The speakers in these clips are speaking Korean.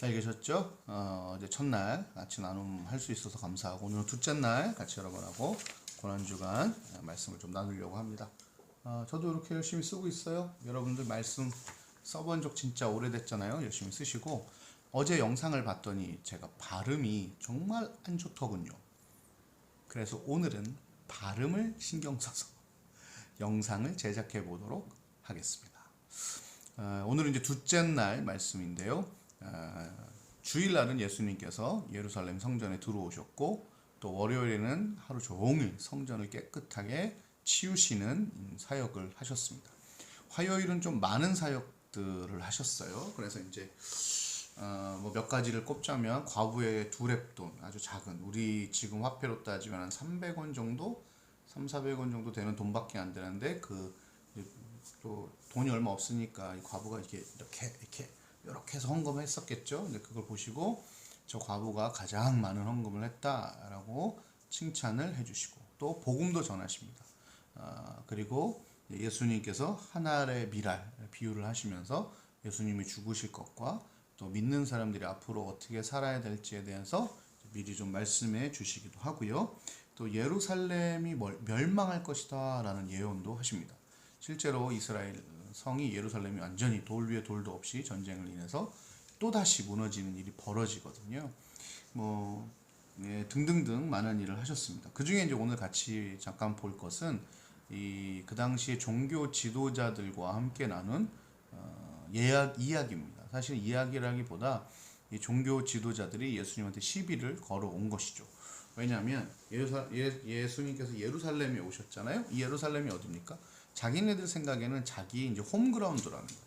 잘 계셨죠? 이제 첫날 같이 나눔 할 수 있어서 감사하고 오늘은 둘째 날 같이 여러분하고 고난주간 말씀을 좀 나누려고 합니다. 저도 이렇게 열심히 쓰고 있어요. 여러분들 말씀 써본 적 진짜 오래됐잖아요. 열심히 쓰시고 어제 영상을 봤더니 제가 발음이 정말 안 좋더군요. 그래서 오늘은 발음을 신경 써서 영상을 제작해 보도록 하겠습니다. 오늘은 이제 둘째 날 말씀인데요. 주일날은 예수님께서 예루살렘 성전에 들어오셨고 또 월요일에는 하루 종일 성전을 깨끗하게 치우시는 사역을 하셨습니다. 화요일은 좀 많은 사역들을 하셨어요. 그래서 이제 뭐 몇 가지를 꼽자면 과부의 두렙돈 아주 작은 우리 지금 화폐로 따지면 한 300원 정도 3,400원 정도 되는 돈밖에 안 되는데 또 돈이 얼마 없으니까 이 과부가 이렇게 해서 헌금을 했었겠죠. 근데 그걸 보시고 저 과부가 가장 많은 헌금을 했다라고 칭찬을 해주시고 또 복음도 전하십니다. 그리고 예수님께서 한 알의 미랄 비유를 하시면서 예수님이 죽으실 것과 또 믿는 사람들이 앞으로 어떻게 살아야 될지에 대해서 미리 좀 말씀해 주시기도 하고요. 또 예루살렘이 멸망할 것이다 라는 예언도 하십니다. 실제로 이스라엘 성이 예루살렘이 완전히 돌 위에 돌도 없이 전쟁을 인해서 또다시 무너지는 일이 벌어지거든요. 등등등 많은 일을 하셨습니다. 그 중에 이제 오늘 같이 잠깐 볼 것은 그 당시에 종교 지도자들과 함께 나눈 이야기입니다. 사실 이야기라기보다 이 종교 지도자들이 예수님한테 시비를 걸어온 것이죠. 왜냐하면 예수님께서 예루살렘에 오셨잖아요. 이 예루살렘이 어디입니까? 자기네들 생각에는 자기 이제 홈그라운드라는 거예요.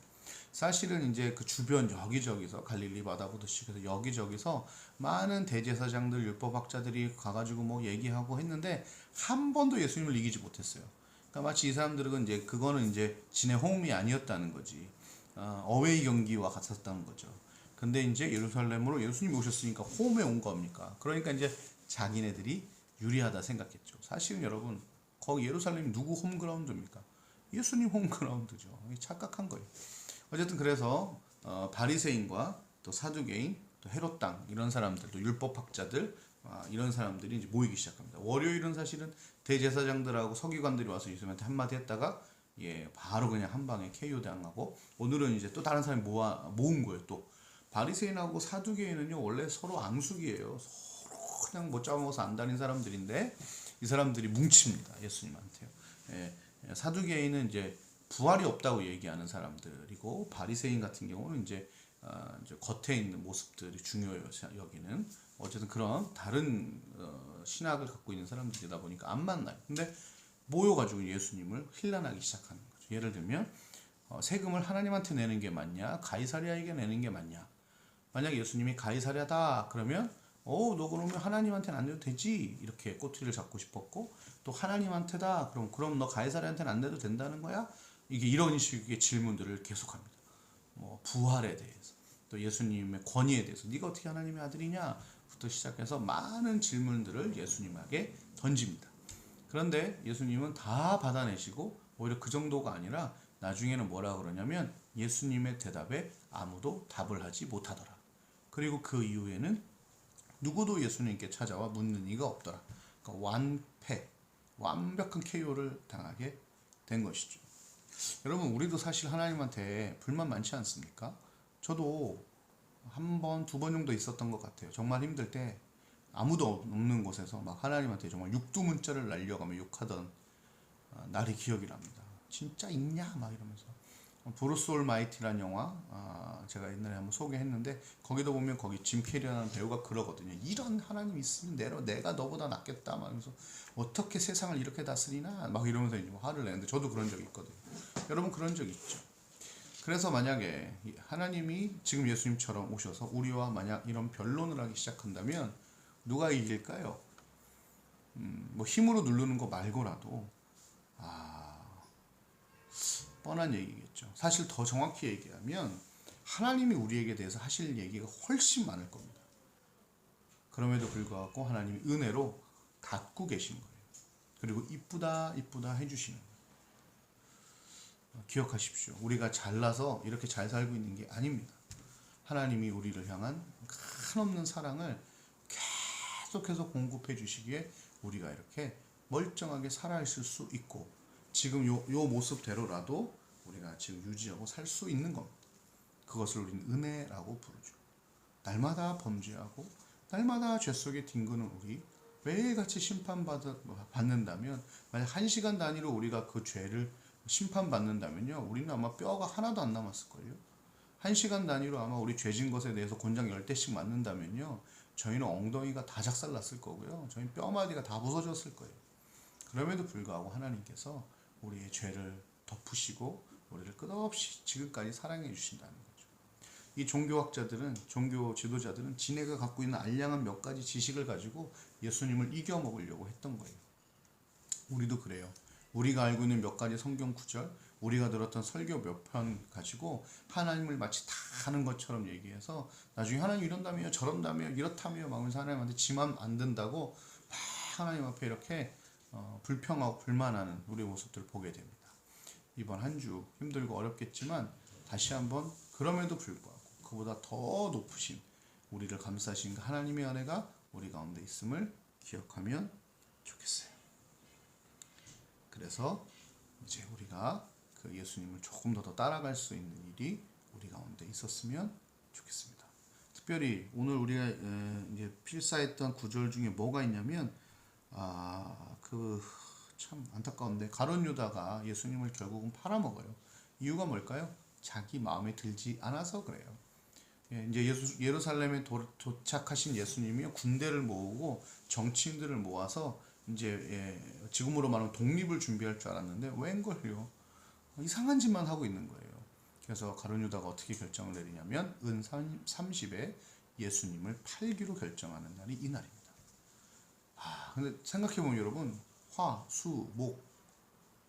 사실은 이제 그 주변 여기저기서 갈릴리 바다부터 시작해서 여기저기서 많은 대제사장들 율법학자들이 가가지고 뭐 얘기하고 했는데 한 번도 예수님을 이기지 못했어요. 그러니까 마치 이 사람들은 이제 그거는 이제 지네 홈이 아니었다는 거지. 어웨이 경기와 같았다는 거죠. 근데 이제 예루살렘으로 예수님이 오셨으니까 홈에 온 겁니까? 그러니까 이제 자기네들이 유리하다 생각했죠. 사실은 여러분 거기 예루살렘이 누구 홈그라운드입니까? 예수님 홈그라운드죠. 착각한 거예요. 어쨌든 그래서 바리새인과 또 사두개인, 또 헤롯 당 이런 사람들, 또 율법학자들 이런 사람들이 이제 모이기 시작합니다. 월요일은 사실은 대제사장들하고 서기관들이 와서 예수님한테 한마디 했다가 바로 그냥 한 방에 KO 당하고 오늘은 이제 또 다른 사람이 모은 거예요. 또 바리새인하고 사두개인은요 원래 서로 앙숙이에요. 서로 그냥 못 잡아먹어서 안 다닌 사람들인데 이 사람들이 뭉칩니다. 예수님한테요. 사두개인은 이제 부활이 없다고 얘기하는 사람들이고 바리새인 같은 경우는 이제 겉에 있는 모습들이 중요해요. 여기는 어쨌든 그런 다른 신학을 갖고 있는 사람들이다 보니까 안 만나요. 근데 모여가지고 예수님을 힐난하기 시작하는 거죠. 예를 들면 세금을 하나님한테 내는 게 맞냐 가이사랴에게 내는 게 맞냐. 만약 예수님이 가이사랴다 그러면 너 그러면 하나님한테는 안 내도 되지 이렇게 꼬투리를 잡고 싶었고 또 하나님한테다 그럼 너 가이사랴한테는 안 내도 된다는 거야? 이게 이런 식의 질문들을 계속합니다. 뭐 부활에 대해서 또 예수님의 권위에 대해서 네가 어떻게 하나님의 아들이냐부터 시작해서 많은 질문들을 예수님에게 던집니다. 그런데 예수님은 다 받아내시고 오히려 그 정도가 아니라 나중에는 뭐라 그러냐면 예수님의 대답에 아무도 답을 하지 못하더라. 그리고 그 이후에는 누구도 예수님께 찾아와 묻는 이가 없더라. 그러니까 완벽한 KO를 당하게 된 것이죠. 여러분 우리도 사실 하나님한테 불만 많지 않습니까? 저도 한 번, 두 번 정도 있었던 것 같아요. 정말 힘들 때 아무도 없는 곳에서 막 하나님한테 정말 육두문자를 날려가며 욕하던 날이 기억이 납니다. 진짜 있냐? 막 이러면서. 브루스 올마이티라는 영화 제가 옛날에 한번 소개했는데 거기도 보면 거기 짐 캐리라는 배우가 그러거든요. 이런 하나님 있으면 내가 너보다 낫겠다 막 이러면서 어떻게 세상을 이렇게 다스리나 막 이러면서 이제 화를 내는데 저도 그런 적이 있거든요. 여러분 그런 적 있죠. 그래서 만약에 하나님이 지금 예수님처럼 오셔서 우리와 만약 이런 변론을 하기 시작한다면 누가 이길까요? 뭐 힘으로 누르는 거 말고라도 뻔한 얘기겠죠. 사실 더 정확히 얘기하면 하나님이 우리에게 대해서 하실 얘기가 훨씬 많을 겁니다. 그럼에도 불구하고 하나님이 은혜로 갖고 계신 거예요. 그리고 이쁘다 해주시는 거예요. 기억하십시오. 우리가 잘나서 이렇게 잘 살고 있는 게 아닙니다. 하나님이 우리를 향한 한없는 사랑을 계속해서 공급해 주시기에 우리가 이렇게 멀쩡하게 살아있을 수 있고 지금 요 모습대로라도 우리가 지금 유지하고 살 수 있는 겁니다. 그것을 우리는 은혜라고 부르죠. 날마다 범죄하고 날마다 죄 속에 뒹구는 우리 매일같이 심판받는다면 만약 1시간 단위로 우리가 그 죄를 심판받는다면요 우리는 아마 뼈가 하나도 안 남았을걸요. 1시간 단위로 아마 우리 죄진 것에 대해서 곤장 10대씩 맞는다면요 저희는 엉덩이가 다 작살났을 거고요 저희는 뼈마디가 다 부서졌을 거예요. 그럼에도 불구하고 하나님께서 우리의 죄를 덮으시고 우리를 끝없이 지금까지 사랑해 주신다는 거죠. 이 종교학자들은, 종교 지도자들은 지네가 갖고 있는 알량한 몇 가지 지식을 가지고 예수님을 이겨먹으려고 했던 거예요. 우리도 그래요. 우리가 알고 있는 몇 가지 성경 구절, 우리가 들었던 설교 몇 편 가지고 하나님을 마치 다 아는 것처럼 얘기해서 나중에 하나님 이런다며 저런다며 이렇다며 막 하나님한테 지만 안 된다고 막 하나님 앞에 이렇게 불평하고 불만하는 우리의 모습들을 보게 됩니다. 이번 한 주 힘들고 어렵겠지만 다시 한번 그럼에도 불구하고 그보다 더 높으신 우리를 감싸신 하나님의 은혜가 우리 가운데 있음을 기억하면 좋겠어요. 그래서 이제 우리가 그 예수님을 조금 더 따라갈 수 있는 일이 우리 가운데 있었으면 좋겠습니다. 특별히 오늘 우리가 이제 필사했던 구절 중에 뭐가 있냐면 참 안타까운데 가룟 유다가 예수님을 결국은 팔아먹어요. 이유가 뭘까요? 자기 마음에 들지 않아서 그래요. 이제 예루살렘에 도착하신 예수님이 군대를 모으고 정치인들을 모아서 이제 지금으로 말하면 독립을 준비할 줄 알았는데 웬걸요? 이상한 짓만 하고 있는 거예요. 그래서 가룟 유다가 어떻게 결정을 내리냐면 은 30에 예수님을 팔기로 결정하는 날이 이 날입니다. 근데 생각해보면 여러분 화, 수,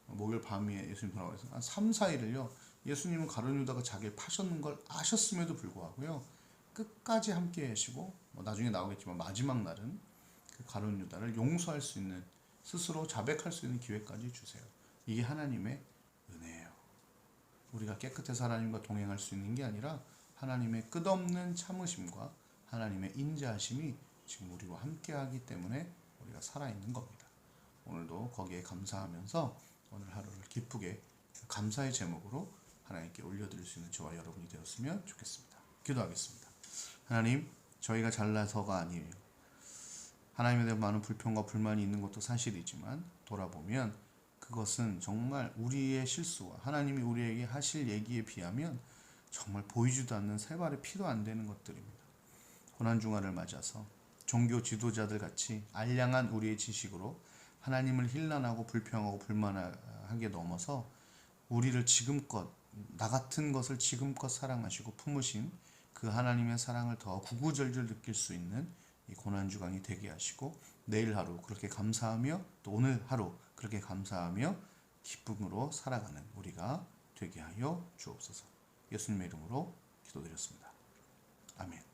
목요일 밤에 예수님 돌아가서 한 3, 4일을요 예수님은 가룟 유다가 자기를 파셨는 걸 아셨음에도 불구하고요 끝까지 함께 하시고 나중에 나오겠지만 마지막 날은 그 가룟 유다를 용서할 수 있는 스스로 자백할 수 있는 기회까지 주세요. 이게 하나님의 은혜예요. 우리가 깨끗해서 하나님과 동행할 수 있는 게 아니라 하나님의 끝없는 참으심과 하나님의 인자하심이 지금 우리와 함께 하기 때문에 우리가 살아있는 겁니다. 오늘도 거기에 감사하면서 오늘 하루를 기쁘게 감사의 제목으로 하나님께 올려드릴 수 있는 저와 여러분이 되었으면 좋겠습니다. 기도하겠습니다. 하나님, 저희가 잘나서가 아니에요. 하나님에 대한 많은 불평과 불만이 있는 것도 사실이지만 돌아보면 그것은 정말 우리의 실수와 하나님이 우리에게 하실 얘기에 비하면 정말 보이지도 않는 세 발의 피도 안 되는 것들입니다. 고난중화를 맞아서 종교 지도자들 같이 알량한 우리의 지식으로 하나님을 힐난하고 불평하고 불만하게 넘어서 우리를 지금껏 나 같은 것을 지금껏 사랑하시고 품으신 그 하나님의 사랑을 더 구구절절 느낄 수 있는 이 고난주간이 되게 하시고 내일 하루 그렇게 감사하며 또 오늘 하루 그렇게 감사하며 기쁨으로 살아가는 우리가 되게 하여 주옵소서. 예수님의 이름으로 기도드렸습니다. 아멘.